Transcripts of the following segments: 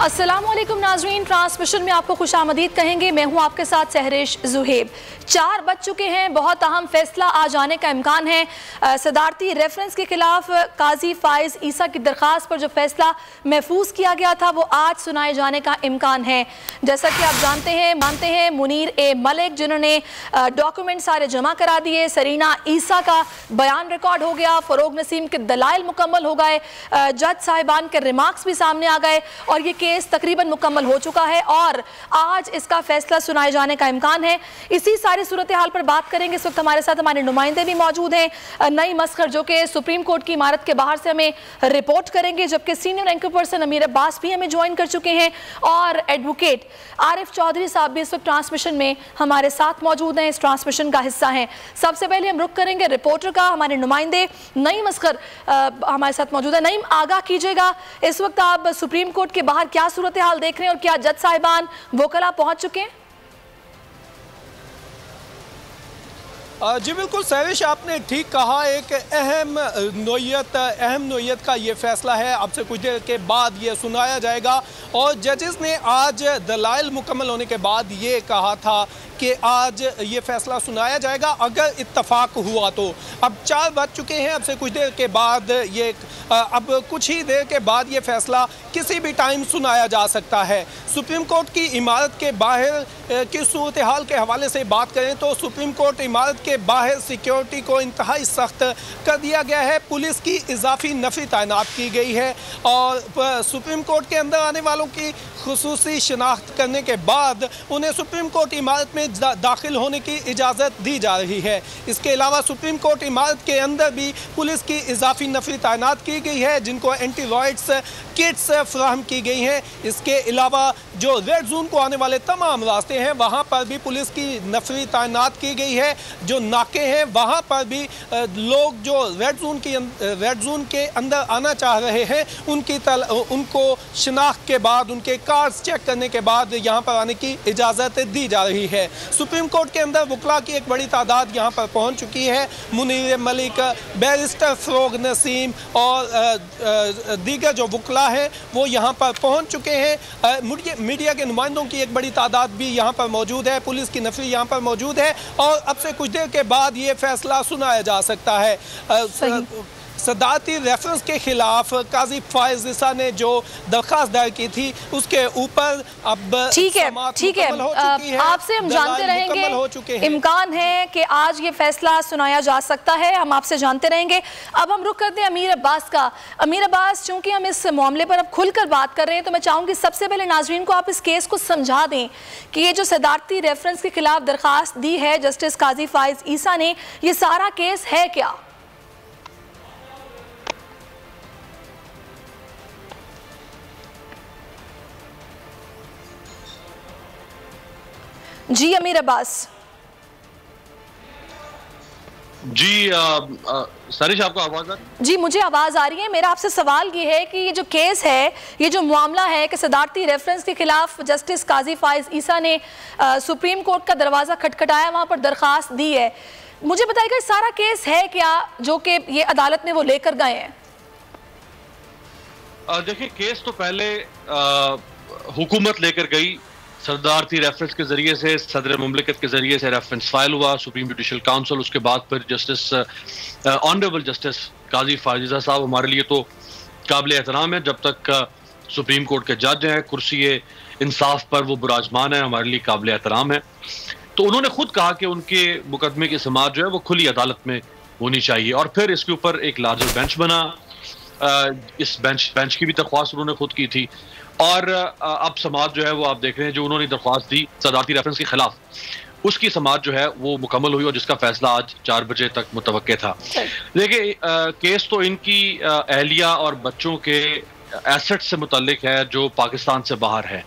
अस्सलामुअलैकुम नाज़रीन, ट्रांसमिशन में आपको खुशामदीद कहेंगे। मैं हूं आपके साथ सहरिश जुहेब। 4 बज चुके हैं, बहुत अहम फैसला आज आने का इम्कान है। सदारती रेफरेंस के खिलाफ काजी फाइज ईसा की दरख्वास्त पर जो फैसला महफूज किया गया था वो आज सुनाए जाने का इम्कान है। जैसा कि आप मानते हैं मुनीर ए मलिक जिन्होंने डॉक्यूमेंट सारे जमा करा दिए, सरीना ईसा का बयान रिकॉर्ड हो गया, फरोग नसीम के दलाइल मुकम्मल हो गए, जज साहिबान के रिमार्क्स भी सामने आ गए और ये केस तकरीबन मुकम्मल हो चुका है और आज इसका फैसला सुनाए जाने का इम्कान है। इसी सारी सूरत हाल पर बात करेंगे। इस वक्त हमारे साथ हमारे नुमाइंदे भी मौजूद हैं। नई मस्खर जो कि सुप्रीम कोर्ट की इमारत के बाहर से हमें रिपोर्ट करेंगे, जबकि सीनियर एंकर पर्सन अमीर अब्बास भी हमें ज्वाइन कर चुके हैं और एडवोकेट आरिफ चौधरी साहब भी इस वक्त ट्रांसमिशन में हमारे साथ मौजूद हैं, इस ट्रांसमिशन का हिस्सा हैं। सबसे पहले हम रुख करेंगे रिपोर्टर का। हमारे नुमाइंदे नईम मस्खर हमारे साथ मौजूद है। नईम, आगाह कीजिएगा, इस वक्त आप सुप्रीम कोर्ट के बाहर क्या सूरत हाल देख रहे हैं और क्या जज साहिबान वकला पहुंच चुके हैं? जी बिल्कुल सहरिश, आपने ठीक कहा। एक अहम नोयत का ये फैसला है। अब से कुछ देर के बाद ये सुनाया जाएगा और जजेस ने आज दलाइल मुकम्मल होने के बाद ये कहा था कि आज ये फैसला सुनाया जाएगा अगर इत्तफाक हुआ तो। अब 4 बज चुके हैं, अब से कुछ देर के बाद अब कुछ ही देर के बाद ये फैसला किसी भी टाइम सुनाया जा सकता है। सुप्रीम कोर्ट की इमारत के बाहर की सूरत हाल के हवाले से बात करें तो सुप्रीम कोर्ट इमारत के बाहर सिक्योरिटी को इंतहाई सख्त कर दिया गया है। पुलिस की इजाफी नफरी तैनात की गई है और सुप्रीम कोर्ट के अंदर आने वालों की खुसूसी शनाख्त करने के बाद उन्हें सुप्रीम कोर्ट इमारत में दाखिल होने की इजाज़त दी जा रही है। इसके अलावा सुप्रीम कोर्ट इमारत के अंदर भी पुलिस की इजाफी नफरी तैनात की गई है, जिनको एंटी रॉयट्स किट्स फराहम की गई हैं। इसके अलावा जो रेड जोन को आने वाले तमाम रास्ते हैं वहाँ पर भी पुलिस की नफरी तैनात की गई है। जो नाके हैं वहाँ पर भी लोग जो रेड जोन के अंदर आना चाह रहे हैं उनको शनाख्त के बाद, उनके कार्ड्स चेक करने के बाद यहाँ पर आने की इजाज़त दी जा रही है। सुप्रीम कोर्ट के अंदर वकला की एक बड़ी तादाद यहाँ पर पहुँच चुकी है। मुनीर मलिक, बैरिस्टर फरोग नसीम और दीगर जो वकला हैं वो यहाँ पर पहुँच चुके हैं। मीडिया के नुमाइंदों की एक बड़ी तादाद भी यहाँ पर मौजूद है। पुलिस की नफरी यहाँ पर मौजूद है और अब से कुछ देर के बाद ये फैसला सुनाया जा सकता है। सदारती रेफरेंस के खिलाफ काजी फाइज ईसा ने जो दरख्वास्त दायर की थी उसके ऊपर अब ठीक है आपसे हम जानते रहेंगे, इम्कान है कि आज ये फैसला सुनाया जा सकता है, हम आपसे जानते रहेंगे। अब हम रुख करते हैं अमीर अब्बास का। अमीर अब्बास, चूंकि हम इस मामले पर अब खुलकर बात कर रहे हैं तो मैं चाहूंगी सबसे पहले नाजरीन को आप इस केस को समझा दें कि ये जो सदारती रेफरेंस के खिलाफ दरख्वास्त दी है जस्टिस काजी फाइज ईसा ने, ये सारा केस है क्या? जी अमीर अब्बास। जी सरिश, आपको आवाज आ रही है? जी मुझे आवाज आ रही है। मेरा आपसे सवाल ये है कि ये जो केस है, ये जो मामला है कि सदारती रेफरेंस के खिलाफ जस्टिस काजी फाइज ईसा ने सुप्रीम कोर्ट का दरवाजा खटखटाया, वहां पर दरखास्त दी है, मुझे बताइएगा सारा केस है क्या जो कि ये अदालत में वो लेकर गए हैं? देखिए, केस तो पहले हुकूमत लेकर गई। सदारती रेफरेंस के जरिए से सदर मुमलिकत के जरिए से रेफरेंस फाइल हुआ सुप्रीम जुडिशल काउंसिल, उसके बाद फिर जस्टिस ऑनरेबल जस्टिस काजी फाइज ईसा साहब हमारे लिए तो काबिल एहतराम है। जब तक सुप्रीम कोर्ट के जज हैं, कुर्सी इंसाफ पर वो बुराजमान है, हमारे लिए काबिल एहतराम है। तो उन्होंने खुद कहा कि उनके मुकदमे की समाअत जो है वो खुली अदालत में होनी चाहिए और फिर इसके ऊपर एक लार्जर बेंच बना। इस बेंच की भी दरख्वास्त उन्होंने खुद की थी और अब समाअत जो है वो आप देख रहे हैं, जो उन्होंने दरख्वास्त दी सदारती रेफरेंस के खिलाफ, उसकी समाअत जो है वो मुकम्मल हुई और जिसका फैसला आज 4 बजे तक मुतवक्के था। देखिए, केस तो इनकी अहलिया और बच्चों के एसेट से मुतल्लिक है जो पाकिस्तान से बाहर है।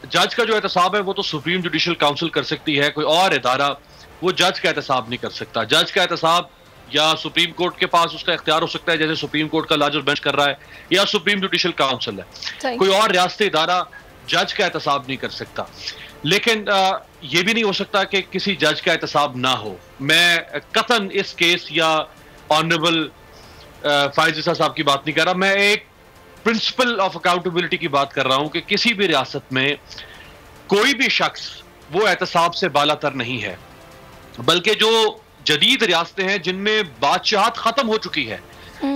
जज का जो एहतसाब है वो तो सुप्रीम जुडिशल काउंसिल कर सकती है, कोई और इदारा वो जज का एहतसाब नहीं कर सकता। जज का एहतसाब या सुप्रीम कोर्ट के पास उसका इख्तियार हो सकता है, जैसे सुप्रीम कोर्ट का लार्जर बेंच कर रहा है, या सुप्रीम जुडिशल काउंसिल है। कोई और रियासती इदारा जज का एहतसाब नहीं कर सकता। लेकिन ये भी नहीं हो सकता कि किसी जज का एहतसाब ना हो। मैं कतन इस केस या ऑनरेबल फाइज ईसा साहब की बात नहीं कर रहा, मैं एक प्रिंसिपल ऑफ अकाउंटेबिलिटी की बात कर रहा हूं कि किसी भी रियासत में कोई भी शख्स वो एहतसाब से बालातर नहीं है, बल्कि जो जदीद रियासतें हैं जिनमें बादशाहत खत्म हो चुकी है,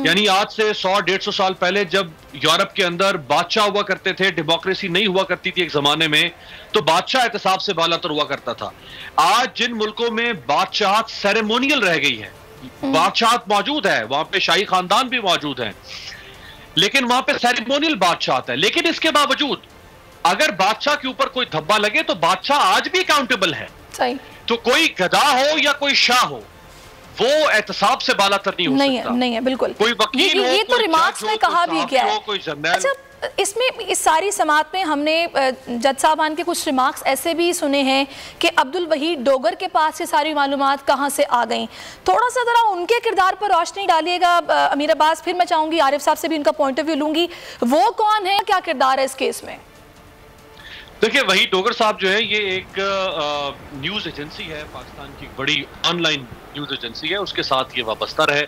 यानी आज से 100-150 साल पहले जब यूरोप के अंदर बादशाह हुआ करते थे, डेमोक्रेसी नहीं हुआ करती थी एक जमाने में, तो बादशाह एहतसाब से बालातर हुआ करता था। आज जिन मुल्कों में बादशाहत सेरेमोनियल रह गई है, बादशाहत मौजूद है, वहां पे शाही खानदान भी मौजूद है, लेकिन वहां पे सेरेमोनियल बादशाहत है, लेकिन इसके बावजूद अगर बादशाह के ऊपर कोई धब्बा लगे तो बादशाह आज भी अकाउंटेबल है। सही। तो कोई गधा हो या कोई शाह हो, वो एहतसाब से बालातर नहीं हो सकता। नहीं है बिल्कुल। कोई वकील हो, ये तो रिमार्क्स में कहा भी गया है। कोई जर्नल। अच्छा, इसमें इस सारी समात में हमने जज साहबान के कुछ रिमार्क्स ऐसे भी सुने हैं कि अब्दुल वहीद डोगर के पास ये सारी मालूमात कहाँ से आ गई। थोड़ा सा जरा उनके किरदार पर रोशनी डालिएगा अमीर अब्बास, फिर मैं चाहूंगी आरिफ साहब से भी इनका पॉइंट ऑफ व्यू लूंगी। वो कौन है, क्या किरदार है इस केस में? देखिए, वहीद डोगर साहब जो है ये एक न्यूज़ एजेंसी है, पाकिस्तान की बड़ी ऑनलाइन न्यूज़ एजेंसी है, उसके साथ ये वाबस्ता रहे।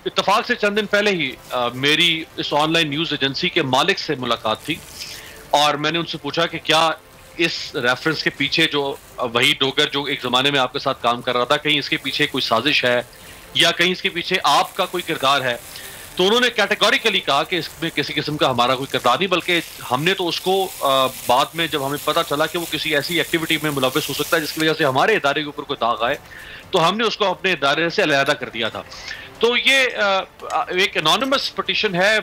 इत्तफाक से चंद दिन पहले ही मेरी इस ऑनलाइन न्यूज़ एजेंसी के मालिक से मुलाकात थी और मैंने उनसे पूछा कि क्या इस रेफरेंस के पीछे जो वहीद डोगर जो एक ज़माने में आपके साथ काम कर रहा था, कहीं इसके पीछे कोई साजिश है या कहीं इसके पीछे आपका कोई किरदार है? तो उन्होंने कैटेगोरिकली कहा कि इसमें किसी किस्म का हमारा कोई किरदार नहीं, बल्कि हमने तो उसको बाद में जब हमें पता चला कि वो किसी ऐसी एक्टिविटी में मुलव्वस हो सकता है जिसकी वजह से हमारे इदारे के ऊपर कोई दाग आए, तो हमने उसको अपने इदारे से अलहदा कर दिया था। तो ये एक एनोनिमस पिटीशन है,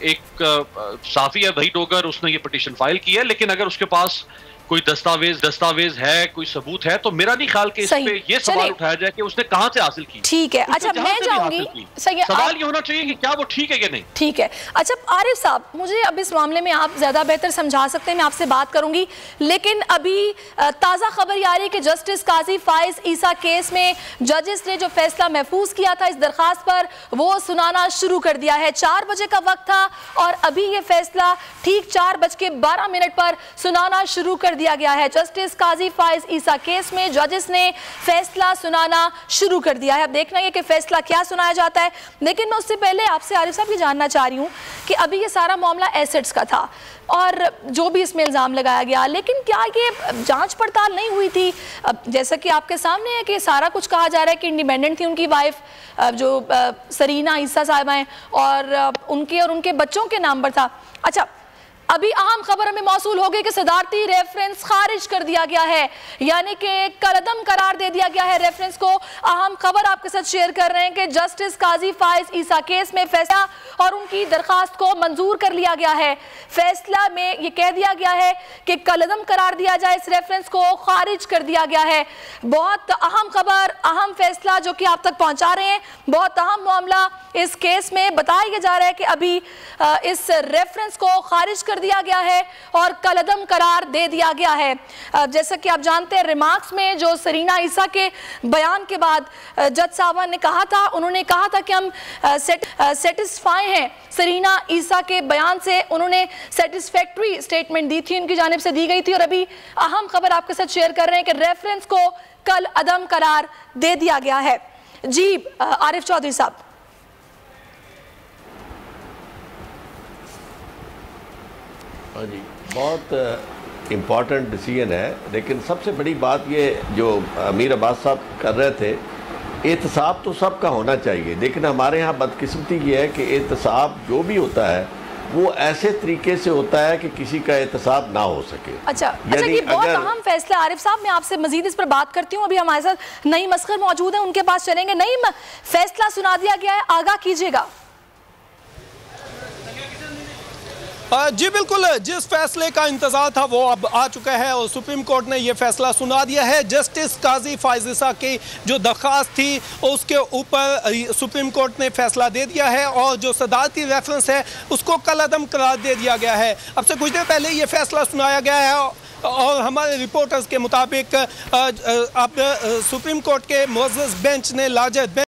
एक साफी है वहीद डोगर, उसने ये पिटीशन फाइल की है, लेकिन अगर उसके पास कोई दस्तावेज है, कोई सबूत है, तो मेरा नहीं ख्याल कि इस पे ये सवाल उठाया जाए कि उसने कहां से हासिल की। ठीक है। अच्छा, मैं जाऊंगी, सवाल ये होना चाहिए कि क्या वो ठीक है या नहीं। ठीक है। अच्छा आरिफ साहब, मुझे अब इस मामले में आप ज्यादा बेहतर समझा सकते हैं, मैं आपसे बात करूंगी, लेकिन अभी ताजा खबर ये आ रही है कि जस्टिस काजी फाइज ईसा केस में जजेस ने जो फैसला महफूज किया था इस दरखास्त पर, वो सुनाना शुरू कर दिया है। 4 बजे का वक्त था और अभी ये फैसला ठीक 4:12 पर सुनाना शुरू कर दिया गया है। जस्टिस काजी फाइज ईसा केस में जजेस ने फैसला सुनाना शुरू कर दिया है। अब देखना है कि फैसला क्या सुनाया जाता है, लेकिन मैं उससे पहले आपसे आरिफ साहब ये जानना चाह रही हूँ कि अभी ये सारा मामला एसेट्स का था और जो भी इसमें इल्ज़ाम लगाया गया, लेकिन क्या ये जांच पड़ताल नहीं हुई थी? अब जैसा कि आपके सामने है कि सारा कुछ कहा जा रहा है कि इंडिपेंडेंट थी उनकी वाइफ जो सरीना ईसा साहिबा हैं और उनके और उनके बच्चों के नाम पर था। अच्छा, अभी अहम खबर हमें मौसूल हो गई कि सदारती रेफरेंस खारिज कर दिया गया है, यानी कि कलअदम करार दे दिया गया है रेफरेंस को। अहम खबर आपके साथ शेयर कर रहे हैं कि जस्टिस काजी फाइज ईसा केस में फैसला और उनकी दरखास्त को मंजूर कर लिया गया है। फैसला में ये कह दिया गया है कि कलअदम करार दिया जाए, इस रेफरेंस को खारिज कर दिया गया है। बहुत अहम खबर, अहम फैसला जो कि आप तक पहुंचा रहे हैं, बहुत अहम मामला इस केस में बताया जा रहा है कि अभी इस रेफरेंस को खारिज कर दिया गया है और कलअदम करार दे दिया गया है। जैसा कि आप जानते हैं, रिमार्क्स में जो सरीना ईसा के बयान के बाद जज साहबा ने कहा था, उन्होंने कहा था कि हम सेटिस्फाई हैं सरीना ईसा के बयान से। उन्होंने सेटिस्फैक्ट्री स्टेटमेंट दी थी, उनकी जानिब से दी गई थी, और अभी अहम खबर आपके साथ शेयर कर रहे हैं कि रेफरेंस को कलअदम करार दे दिया गया है। जी आरिफ चौधरी साहब। हाँ जी, बहुत इम्पॉर्टेंट डिसीजन है, लेकिन सबसे बड़ी बात ये जो अमीर अब्बास साहब कर रहे थे, एहतसाब तो सबका होना चाहिए, लेकिन हमारे यहाँ बदकिस्मती ये है कि एहतसाब जो भी होता है वो ऐसे तरीके से होता है कि किसी का एहतसाब ना हो सके। अच्छा, ये बहुत अहम फैसला। आरिफ साहब, मैं आपसे मजीद इस पर बात करती हूँ। अभी हमारे साथ नईम असगर मौजूद है, उनके पास चलेंगे। नईम, फैसला सुना दिया गया है, आगाह कीजिएगा। जी बिल्कुल, जिस फैसले का इंतजार था वो अब आ चुका है और सुप्रीम कोर्ट ने ये फैसला सुना दिया है। जस्टिस काजी फाइज ईसा की जो दरख्वास्त थी उसके ऊपर सुप्रीम कोर्ट ने फैसला दे दिया है और जो सदारती रेफरेंस है उसको कलअदम करार दे दिया गया है। अब से कुछ देर पहले ये फैसला सुनाया गया है और हमारे रिपोर्टर्स के मुताबिक अब सुप्रीम कोर्ट के मुअज़्ज़ज़ बेंच ने लार्जर